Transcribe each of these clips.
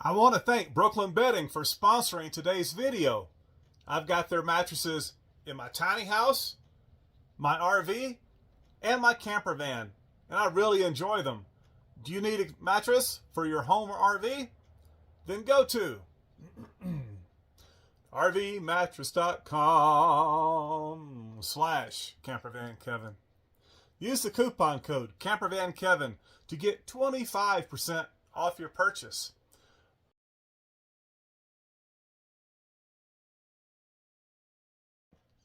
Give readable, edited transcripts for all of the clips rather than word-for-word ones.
I want to thank Brooklyn Bedding for sponsoring today's video. I've got their mattresses in my tiny house, my RV, and my camper van, and I really enjoy them. Do you need a mattress for your home or RV? Then go to rvmattress.com/campervankevin. Use the coupon code campervankevin to get 25% off your purchase.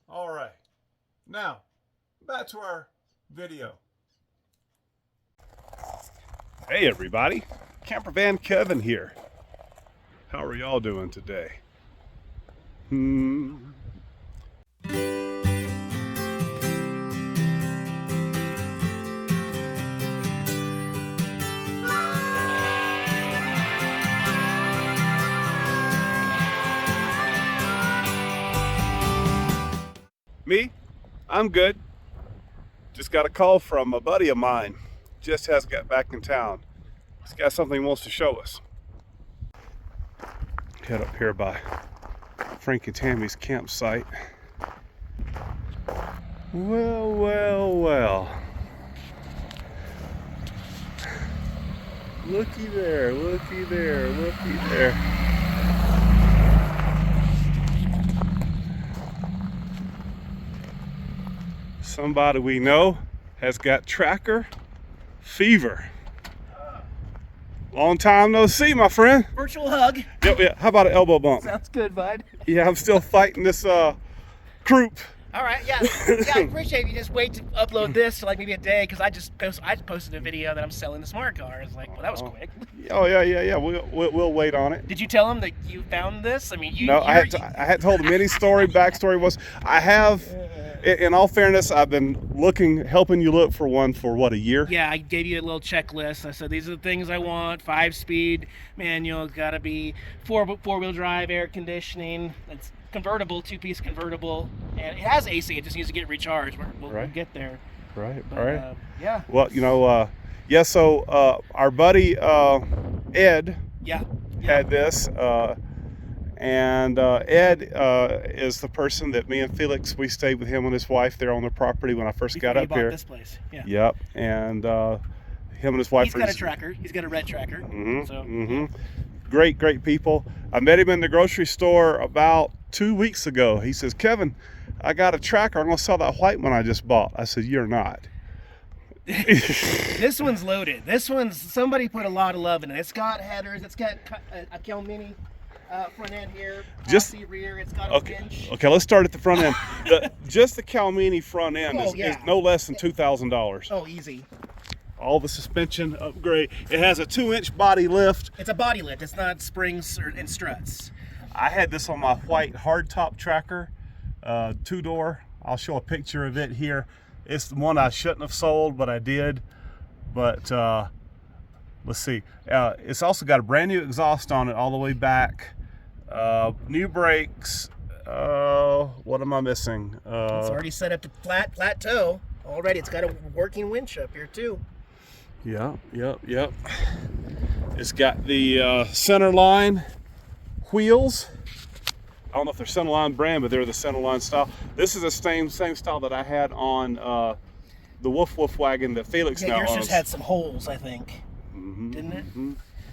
All right, now back to our video. Hey everybody, Camper Van Kevin here. How are y'all doing today? Me? I'm good. Just got a call from a buddy of mine. Just has got back in town. He's got something he wants to show us. Head up here by Frank and Tammy's campsite. Well, well, well. Looky there, looky there, looky there. Somebody we know has got tracker fever. Long time no see, my friend. Virtual hug. Yeah. How about an elbow bump? Sounds good, bud. Yeah, I'm still fighting this croup. All right, yeah. Yeah, I appreciate you just wait to upload this to like maybe a day because I just posted a video that I'm selling the smart car. It's like, well, that was quick. Oh yeah. We'll wait on it. Did you tell him that you found this? I mean, I had told him any story. Backstory was I have. In all fairness, I've been helping you look for one for what, a year? Yeah, I gave you a little checklist. I said, these are the things I want. 5-speed manual, it's got to be four-wheel drive, air conditioning. It's convertible, 2-piece convertible. And it has AC, it just needs to get recharged. We'll get there. Right, but, all right. Yeah. Well, so our buddy Ed had this. And Ed is the person that me and Felix, we stayed with him and his wife there on the property when I first got up here. This place. Yeah. Yep. And him and his wife. He's got a tracker. He's got a red tracker. Great people. I met him in the grocery store about 2 weeks ago. He says, "Kevin, I got a tracker. I'm gonna sell that white one I just bought." I said, "You're not." This one's loaded. Somebody put a lot of love in it. It's got headers. It's got a Garmin. Front end here, rear, it's got a winch. Okay, let's start at the front end. Just the Calmini front end is no less than $2,000. Oh, easy. All the suspension upgrade. It has a 2-inch body lift. It's a body lift. It's not springs and struts. I had this on my white hardtop tracker, 2-door. I'll show a picture of it here. It's the one I shouldn't have sold, but I did. But let's see. It's also got a brand new exhaust on it all the way back. New brakes. What am I missing? It's already set up to flat toe. Already, it's got a working winch up here too. Yep. It's got the center line wheels. I don't know if they're Centerline brand, but they're the Centerline style. This is the same style that I had on the Woof wagon that Felix now owns. Yours just had some holes, I think. Didn't it?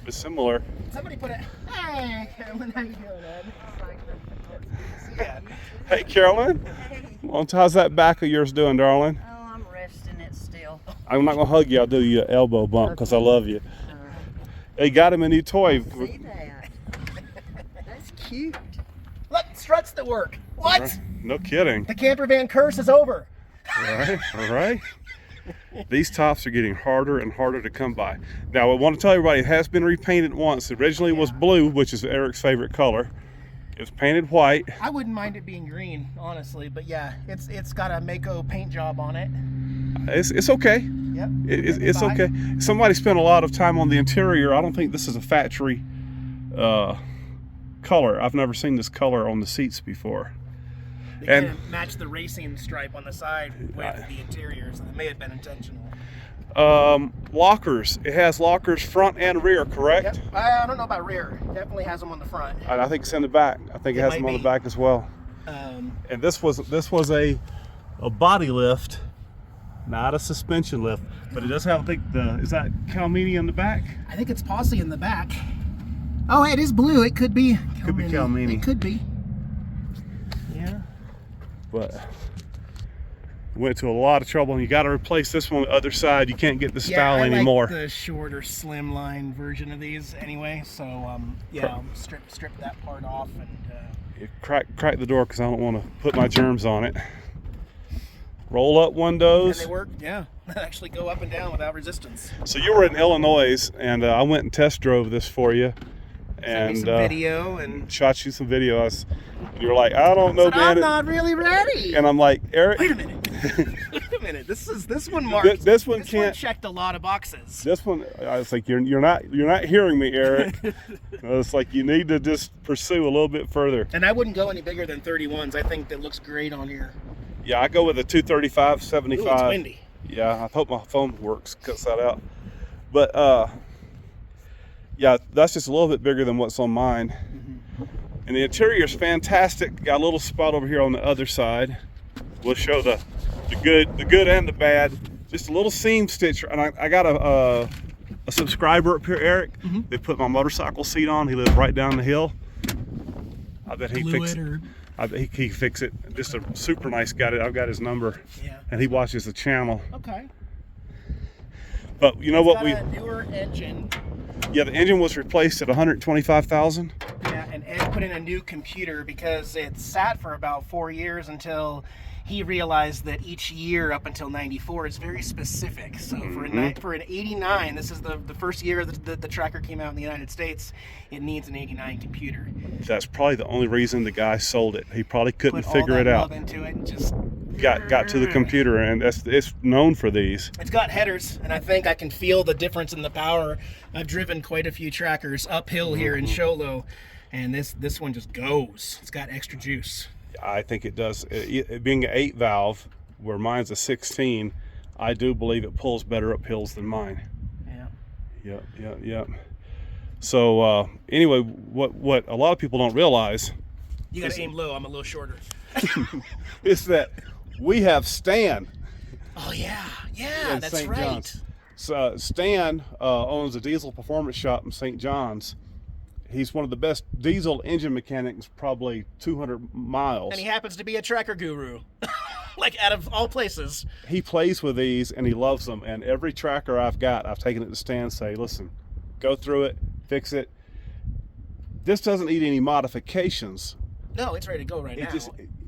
It's similar. Somebody put hey, Carolyn, how you doing, Ed? Hey, Carolyn. Well, how's that back of yours doing, darling? Oh, I'm resting it still. I'm not going to hug you. I'll do you an elbow bump because I love you. They got him a new toy. See that? That's cute. Look, struts that work. What? Right. No kidding. The camper van curse is over. All right. These tops are getting harder and harder to come by. Now, I want to tell everybody it has been repainted once. It originally was blue, which is Eric's favorite color. It was painted white. I wouldn't mind it being green, honestly, but yeah, it's got a Mako paint job on it. It's okay. Yep. It's okay. Somebody spent a lot of time on the interior. I don't think this is a factory color. I've never seen this color on the seats before. They kind of match the racing stripe on the side with the interior, so it may have been intentional. Lockers. It has lockers front and rear, correct? Yep. I don't know about rear. Definitely has them on the front. And I think it's in the back. I think it has them on the back as well. And this was a body lift, not a suspension lift, but it does have, I think, is that Calmini in the back? I think it's Posse in the back. Oh, it is blue. It could be Calmini. Could be Calmini. It could be. Yeah. But went to a lot of trouble, and you got to replace this one on the other side. You can't get the style anymore. I like the shorter, slimline version of these anyway. So yeah, I'll strip that part off and. You crack the door because I don't want to put my germs on it. Roll up windows. And they work, yeah. They actually go up and down without resistance. So you were in Illinois, and I went and test drove this for you. And some video and shot you some video. You were like, I don't know, man. I'm not really ready. And I'm like, Eric. Wait a minute. Wait a minute. This one marked. This one checked a lot of boxes. This one, I was like, you're not hearing me, Eric. It's like you need to just pursue a little bit further. And I wouldn't go any bigger than 31s. I think that looks great on here. Yeah, I go with a 235, 75. Ooh, it's windy. Yeah, I hope my phone works, cuts that out. But yeah, that's just a little bit bigger than what's on mine. Mm-hmm. And the interior is fantastic. Got a little spot over here on the other side. We'll show the good and the bad. Just a little seam stitch. And I got a subscriber up here, Eric. Mm-hmm. They put my motorcycle seat on. He lives right down the hill. I bet he fixed it. I bet he can fix it. Just a super nice guy. I've got his number. Yeah. And he watches the channel. Okay. But you know what? A newer engine. Yeah, the engine was replaced at 125,000. Yeah, and Ed put in a new computer because it sat for about 4 years until he realized that each year up until 94 is very specific. So for an 89, this is the first year that the tracker came out in the United States, it needs an 89 computer. That's probably the only reason the guy sold it. He probably couldn't figure it out. Put all that love into it and just got to the computer, and it's known for these. It's got headers, and I think I can feel the difference in the power. I've driven quite a few trackers uphill here in Sholo, and this one just goes. It's got extra juice. I think it does. It being an 8 valve, where mine's a 16, I do believe it pulls better up hills than mine. Yeah. Yep. So anyway, what a lot of people don't realize. You gotta aim low. I'm a little shorter. Is that we have Stan. Oh yeah, that's St. right. John's. So Stan owns a diesel performance shop in St. John's. He's one of the best diesel engine mechanics, probably 200 miles. And he happens to be a tracker guru, like out of all places. He plays with these and he loves them. And every tracker I've got, I've taken it to Stan and say, listen, go through it, fix it. This doesn't need any modifications. No, it's ready to go right now.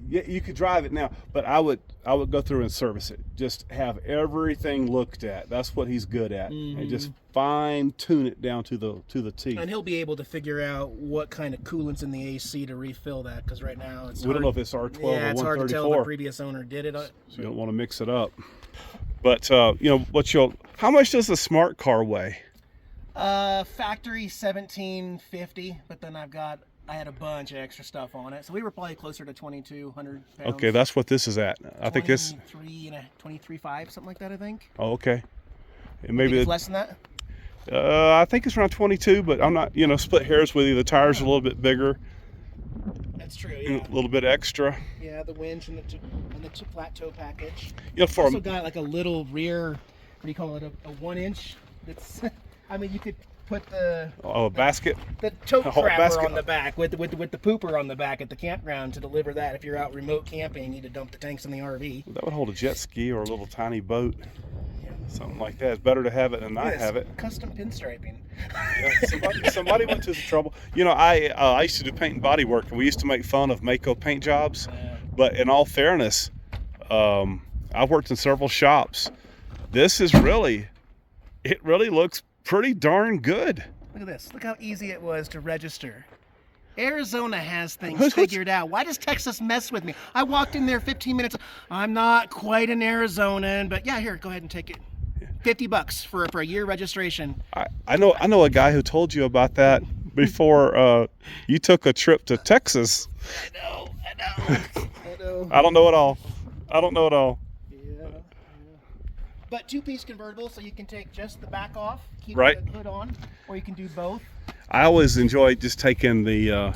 Yeah, you could drive it now, but I would go through and service it. Just have everything looked at. That's what he's good at, and just fine tune it down to the T. And he'll be able to figure out what kind of coolant's in the AC to refill that, because right now it's we don't know if it's R12 or 134. Yeah, it's hard to tell. The previous owner did it. So you don't want to mix it up. But you know how much does the smart car weigh? Factory 1750, but then I had a bunch of extra stuff on it, so we were probably closer to 2,200 pounds. Okay, that's what this is at. I think this 23.5, something like that. I think. Oh, okay. Maybe it's less than that. I think it's around 22, but I'm not. Split hairs with you. The tires are a little bit bigger. That's true. Yeah. A little bit extra. Yeah, the winch and the flat toe package. For also got like a little rear. What do you call it? A 1-inch. That's. I mean, you could put the basket, the tote crapper on the back with the pooper on the back at the campground to deliver that if you're out remote camping and you need to dump the tanks in the RV. That would hold a jet ski or a little tiny boat. Something like that. It's better to have it than not have it. Custom pinstriping. Yeah, somebody went to the trouble. I used to do paint and body work, and we used to make fun of Mako paint jobs. But in all fairness, I've worked in several shops. This is really looks pretty darn good. Look at this. Look how easy it was to register. Arizona has things figured out. Why does Texas mess with me? I walked in there 15 minutes. I'm not quite an Arizonan, but yeah, here, go ahead and take it. $50 for a year registration. I know a guy who told you about that before you took a trip to Texas. I know. I don't know it all. Yeah. But two-piece convertible, so you can take just the back off, keep Right. the hood on, or you can do both. I always enjoy just taking the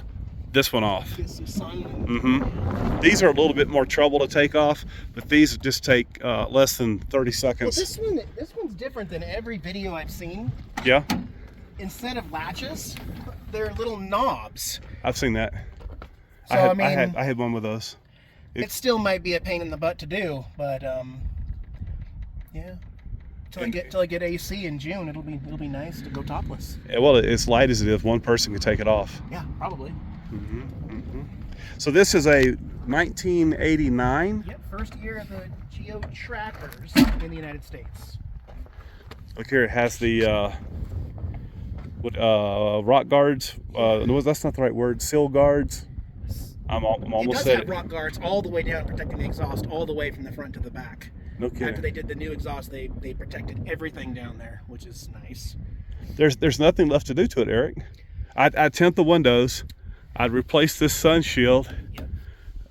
this one off. Get some sun. These are a little bit more trouble to take off, but these just take less than 30 seconds. Well, this one's different than every video I've seen. Yeah, Instead of latches, they're little knobs. I've seen that. So, I had one with those. It still might be a pain in the butt to do, but yeah. Till I get AC in June, it'll be nice to go topless. Yeah, well, it's light as it is. One person can take it off. Yeah, probably. So this is a 1989. Yep, first year of the Geo trackers in the United States. Look here, it has the rock guards. No, that's not the right word. Sill guards. I'm It almost does said have rock guards all the way down, protecting the exhaust all the way from the front to the back. No kidding. After they did the new exhaust, they protected everything down there, which is nice. There's nothing left to do to it, Eric. I'd tint the windows. I'd replace this sun shield.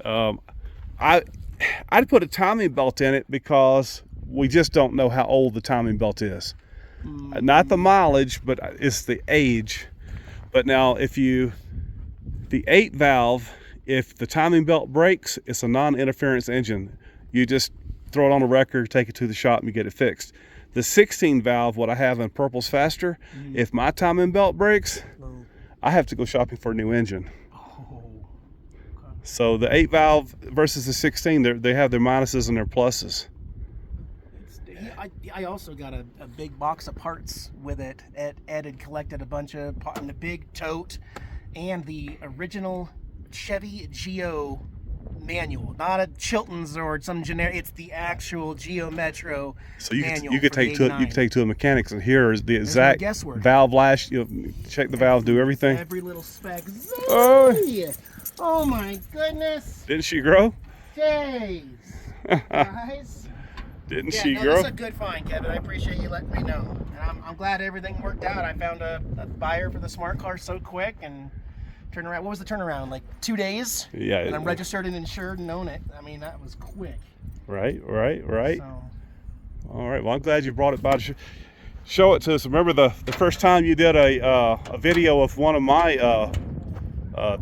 Yep. I'd put a timing belt in it because we just don't know how old the timing belt is. Not the mileage, but it's the age. But now the 8 valve, if the timing belt breaks, it's a non-interference engine. You just throw it on a wrecker, take it to the shop, and you get it fixed. The 16 valve, what I have in Purple's Faster, if my timing belt breaks, I have to go shopping for a new engine. So the 8 valve versus the 16, they have their minuses and their pluses. I also got a big box of parts with it. Ed had collected a bunch of parts in the big tote and the original Chevy Geo manual, not a Chilton's or some generic. It's the actual Geo Metro. So you manual could for take to it. You could take to a mechanics, and here is the no exact guesswork. valve lash. You check the valve, do everything. Every little spec. Oh. Oh my goodness! Didn't she grow? Days, guys. Didn't Yeah, she no, grow? this is a good find, Kevin. I appreciate you letting me know. And I'm glad everything worked out. I found a buyer for the smart car so quick and turned around. What was the turnaround? Like 2 days? Yeah. And I'm registered and insured and own it. I mean, that was quick. Right. So, All right. Well, I'm glad you brought it by to show it to us. Remember the first time you did a video of one of my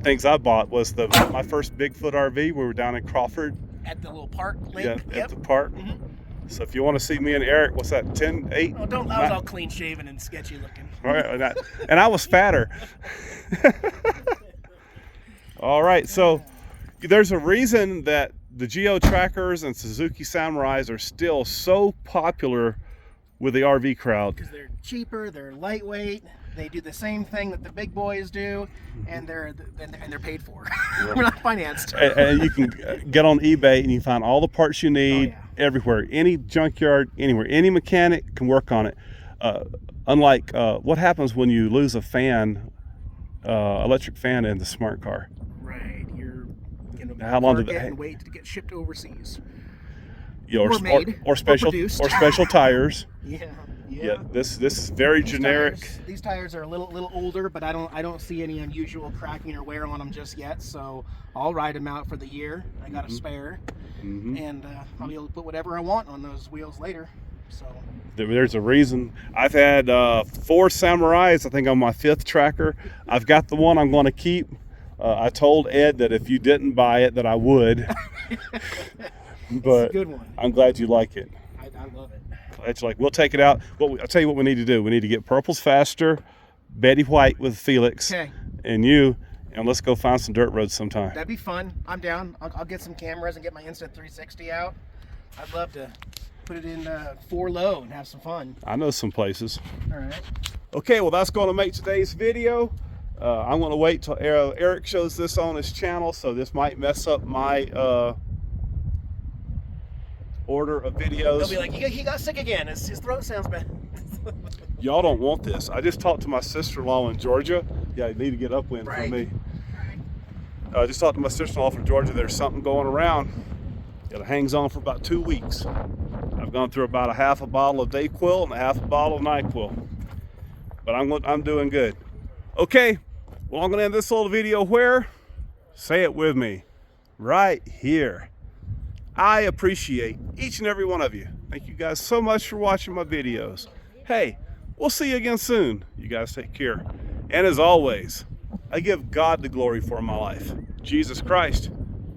things I bought was my first Bigfoot RV. We were down in Crawford. at the little park lake. Yeah, at the park. So if you want to see me and Eric, what's that, 10, 8? Oh, don't. I was all clean shaven and sketchy looking. All right, and I was fatter. All right, so there's a reason that the Geo trackers and Suzuki Samurais are still so popular with the RV crowd. Because they're cheaper, they're lightweight, they do the same thing that the big boys do, and they're paid for. We're not financed. And you can get on eBay and you find all the parts you need everywhere. Any junkyard, anywhere. Any mechanic can work on it. Unlike what happens when you lose a fan, electric fan in the smart car. Right. You're gonna How long did it that? and wait to get shipped overseas. Yeah, Or made, or special or produced. or special tires. Yeah. Yeah, this is very generic. These tires are a little older, but I don't see any unusual cracking or wear on them just yet. So I'll ride them out for the year. I got a spare, and I'll be able to put whatever I want on those wheels later. So There's a reason. I've had 4 Samurais, I think, on my 5th tracker. I've got the one I'm going to keep. I told Ed that if you didn't buy it, that I would. But it's a good one. I'm glad you like it. I love it. It's like, we'll take it out. Well, I'll tell you what we need to do. We need to get Purple's Faster, Betty White with Felix, and you, and let's go find some dirt roads sometime. That'd be fun. I'm down. I'll get some cameras and get my Instant 360 out. I'd love to put it in 4 low and have some fun. I know some places. All right. Okay, well, that's going to make today's video. I'm going to wait till Eric shows this on his channel, so this might mess up my order of videos. They'll be like, he got sick again. His throat sounds bad. Y'all don't want this. I just talked to my sister-in-law in Georgia. Yeah, you need to get upwind from me. I just talked to my sister-in-law from Georgia. There's something going around. It hangs on for about 2 weeks. I've gone through about a half a bottle of Dayquil and a half a bottle of NyQuil. But I'm doing good. Okay, well, I'm going to end this little video where? Say it with me. Right here. I appreciate each and every one of you Thank you guys so much for watching my videos. Hey, we'll see you again soon. You guys take care. And as always, I give God the glory for my life. Jesus Christ,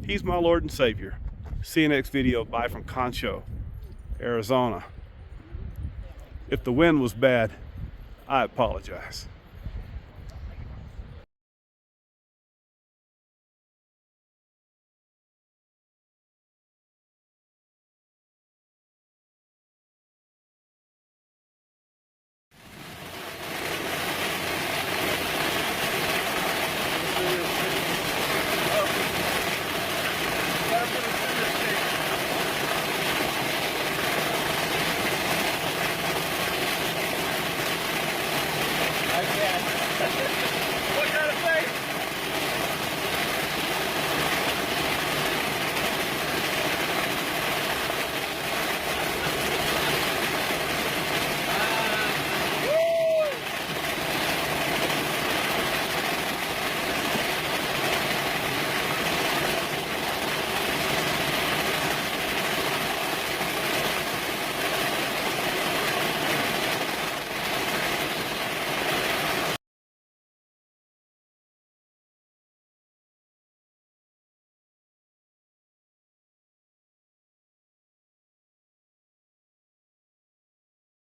He's my Lord and Savior. See you next video. Bye from Concho, Arizona. If the wind was bad, I apologize.